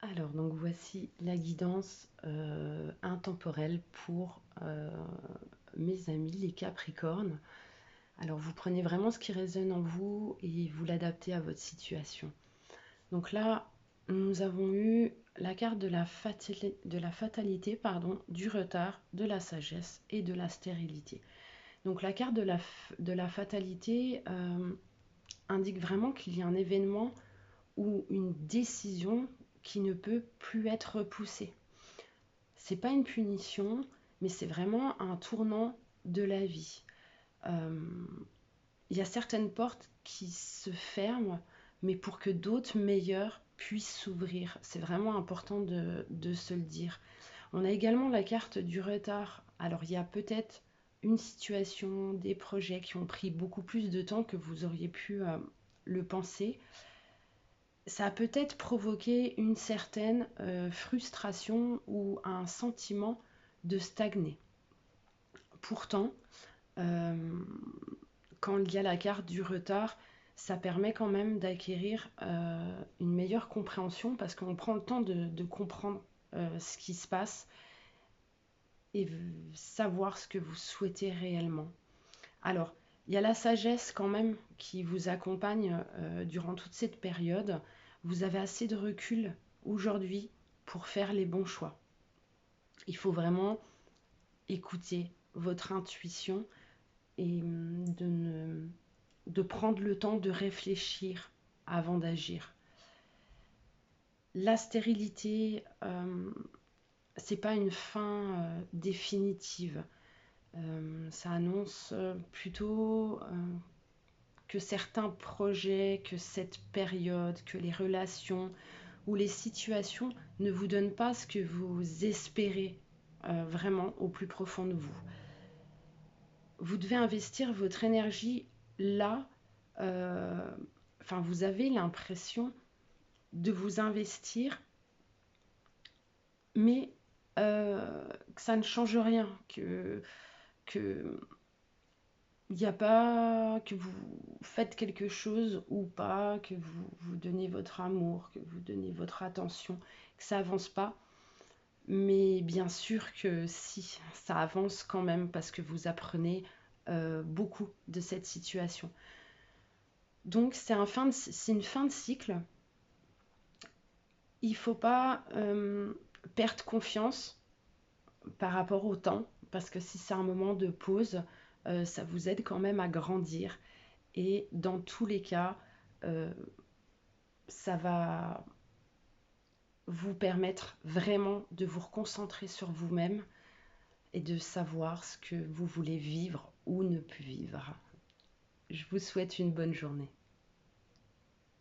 Alors, donc voici la guidance intemporelle pour mes amis les Capricornes. Alors, vous prenez vraiment ce qui résonne en vous et vous l'adaptez à votre situation. Donc là, nous avons eu la carte de la fatalité, pardon, du retard, de la sagesse et de la stérilité. Donc la carte de la fatalité indique vraiment qu'il y a un événement ou une décision qui ne peut plus être repoussée. C'est pas une punition, mais c'est vraiment un tournant de la vie. Euh, Il y a certaines portes qui se ferment, mais pour que d'autres meilleures puissent s'ouvrir. C'est vraiment important de se le dire. On a également la carte du retard. Alors il y a peut-être une situation, des projets qui ont pris beaucoup plus de temps que vous auriez pu le penser. Ça a peut-être provoqué une certaine frustration ou un sentiment de stagner. Pourtant, euh, quand il y a la carte du retard, ça permet quand même d'acquérir une meilleure compréhension parce qu'on prend le temps de comprendre ce qui se passe et savoir ce que vous souhaitez réellement. Alors, il y a la sagesse quand même qui vous accompagne durant toute cette période. Vous avez assez de recul aujourd'hui pour faire les bons choix. Il faut vraiment écouter votre intuition et de prendre le temps de réfléchir avant d'agir. La stérilité, c'est pas une fin définitive. Ça annonce plutôt que certains projets, que cette période, que les relations ou les situations ne vous donnent pas ce que vous espérez vraiment au plus profond de vous. Vous devez investir votre énergie là. euh, Enfin, vous avez l'impression de vous investir, mais que ça ne change rien, que il n'y a pas que vous faites quelque chose ou pas, que vous donnez votre amour, que vous donnez votre attention, que ça avance pas. Mais bien sûr que si, ça avance quand même parce que vous apprenez beaucoup de cette situation. Donc c'est une fin de cycle. Il ne faut pas perdre confiance par rapport au temps, parce que si c'est un moment de pause, ça vous aide quand même à grandir. Et dans tous les cas, euh, ça va vous permettre vraiment de vous reconcentrer sur vous-même et de savoir ce que vous voulez vivre ou ne plus vivre. Je vous souhaite une bonne journée.